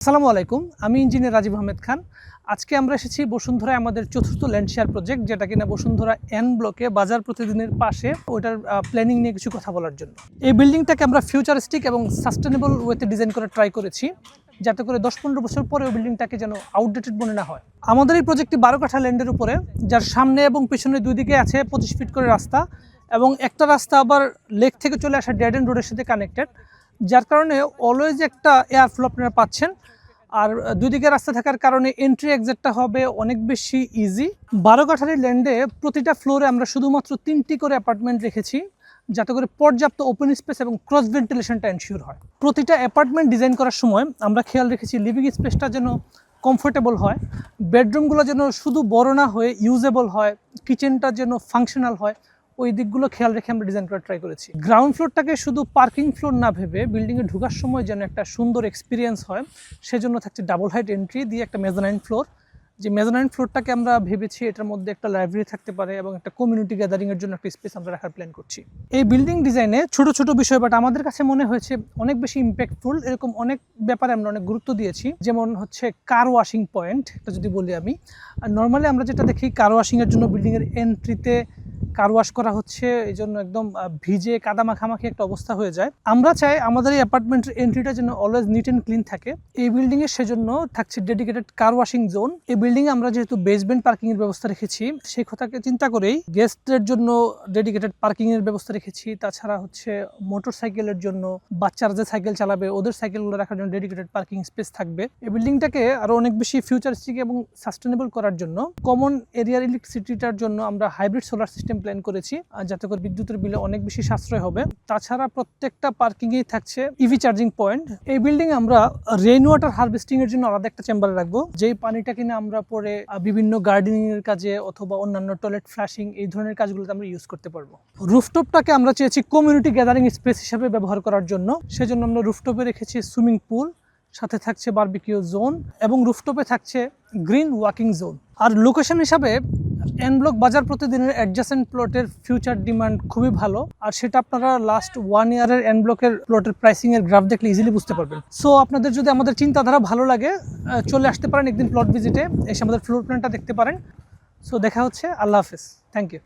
আসসালামু আলাইকুম, আমি ইঞ্জিনিয়ার রাজীব আহমেদ খান। আজকে আমরা এসেছি বসুন্ধরায় আমাদের চতুর্থ ল্যান্ড শেয়ার প্রজেক্ট, যেটা কিনা বসুন্ধরা এন ব্লকে বাজার প্রতিদিনের পাশে। ওইটার প্ল্যানিং নিয়ে কিছু কথা বলার জন্য এই বিল্ডিংটাকে আমরা ফিউচারিস্টিক এবং সাস্টেনেবল ওয়েতে ডিজাইন করে ট্রাই করেছি, যাতে করে 10-15 বছর পরে ওই বিল্ডিংটাকে যেন আউটডেটেড মনে না হয়। আমাদের এই প্রজেক্টটি 12 কাঠা ল্যান্ডের উপরে, যার সামনে এবং পেছনে দুই দিকে আছে 25 ফিট করে রাস্তা, এবং একটা রাস্তা আবার লেক থেকে চলে আসা ডেড এন্ড রোডের সাথে কানেক্টেড, যার কারণে অলওয়েজ একটা এয়ার ফ্লো আপনারা পাচ্ছেন। আর দুদিকে রাস্তা থাকার কারণে এন্ট্রি এক্সিটটা হবে অনেক বেশি ইজি। 12 কাঠারি ল্যান্ডে প্রতিটা ফ্লোরে আমরা শুধুমাত্র 3টি করে অ্যাপার্টমেন্ট রেখেছি, যাতে করে পর্যাপ্ত ওপেন স্পেস এবং ক্রস ভেন্টিলেশনটা এনশিওর হয়। প্রতিটা অ্যাপার্টমেন্ট ডিজাইন করার সময় আমরা খেয়াল রেখেছি লিভিং স্পেসটা যেন কমফোর্টেবল হয়, বেডরুমগুলো যেন শুধু বড় না হয়ে ইউজেবল হয়, কিচেনটা যেন ফাংশনাল হয়। ওই দিকগুলো খেয়াল রেখে আমরা ডিজাইন করার ট্রাই করেছি। গ্রাউন্ড ফ্লোরটাকে শুধু পার্কিং ফ্লোর না ভেবে বিল্ডিংয়ে ঢোকার সময় যেন একটা সুন্দর এক্সপিরিয়েন্স হয়, সেজন্য থাকছে ডাবল হাইট এন্ট্রি দিয়ে একটা মেজানাইন ফ্লোর। যে মেজানাইন ফ্লোরটাকে আমরা ভেবেছি এটার মধ্যে একটা লাইব্রেরি থাকতে পারে এবং একটা কমিউনিটি গ্যাদারিংয়ের জন্য একটা স্পেস আমরা রাখার প্ল্যান করছি। এই বিল্ডিং ডিজাইনে ছোট ছোট বিষয়, বাট আমাদের কাছে মনে হয়েছে অনেক বেশি ইম্প্যাক্টফুল। এরকম অনেক ব্যাপারে আমরা অনেক গুরুত্ব দিয়েছি, যেমন হচ্ছে কার ওয়াশিং পয়েন্ট। এটা যদি বলি আমি, নর্মালি আমরা যেটা দেখি কার ওয়াশিংয়ের জন্য বিল্ডিংয়ের এন্ট্রিতে কার ওয়াশ করা হচ্ছে, এই জন্য একদম ভিজে কাদা মাখামাখি একটা অবস্থা হয়ে যায়। আমরা চাই আমাদের এই অ্যাপার্টমেন্টের এন্ট্রিটা যেন অলওয়েজ নিট অ্যান্ড ক্লিন থাকে। এই বিল্ডিংয়ে সেজন্য থাকছে ডেডিকেটেড কার ওয়াশিং জোন। এই বিল্ডিংয়ে আমরা যেহেতু বেসমেন্ট পার্কিংয়ের ব্যবস্থা রেখেছি, সেই কথাকে চিন্তা করেই গেস্টদের জন্য ডেডিকেটেড পার্কিংয়ের ব্যবস্থা রেখেছি। তাছাড়া হচ্ছে মোটর সাইকেলের জন্য, বাচ্চারা যে সাইকেল চালাবে ওদের সাইকেলগুলো রাখার জন্য ডেডিকেটেড পার্কিং স্পেস থাকবে। এই বিল্ডিংটাকে আরও অনেক বেশি ফিউচারিস্টিক এবং সাস্টেনেবল করার জন্য কমন এরিয়ার ইলেকট্রিসিটিটার জন্য আমরা হাইব্রিড সোলার সিস্টেম প্ল্যান করেছি, যাতে করে বিদ্যুতের বিলে অনেক বেশি সাশ্রয় হবে। তাছাড়া প্রত্যেকটা পার্কিংয়েই থাকছে ইভি চার্জিং পয়েন্ট। এই বিল্ডিং আমরা রেইন ওয়াটার হারভেস্টিং এর জন্য আলাদা একটা চেম্বার রাখবো, যেই পানিটা কিনা আমরা পরে বিভিন্ন গার্ডেনিং এর কাজে অথবা অন্যান্য টয়লেট ফ্লাশিং এই ধরনের কাজগুলোতে আমরা ইউজ করতে পারবো। রুফটপটাকে আমরা চেয়েছি কমিউনিটি গ্যাদারিং স্পেস হিসেবে ব্যবহার করার জন্য, সেজন্য আমরা রুফটপে রেখেছি সুইমিং পুল, সাথে থাকছে বারবিকিউ জোন এবং রুফটপে থাকছে গ্রিন ওয়াকিং জোন। আর লোকেশন হিসাবে এন ব্লক বাজার প্রতিদিনের অ্যাডজাসেন্ট প্লটের ফিউচার ডিমান্ড খুবই ভালো, আর সেটা আপনারা লাস্ট 1 ইয়ারের এন ব্লকের প্লটের প্রাইসিং এর গ্রাফ দেখলে ইজিলি বুঝতে পারবেন। সো আপনাদের যদি আমাদের চিন্তাধারা ভালো লাগে, চলে আসতে পারেন একদিন প্লট ভিজিটে, এসে আমাদের ফ্লোর প্ল্যানটা দেখতে পারেন। সো দেখা হচ্ছে, আল্লাহ হাফেজ, থ্যাংক ইউ।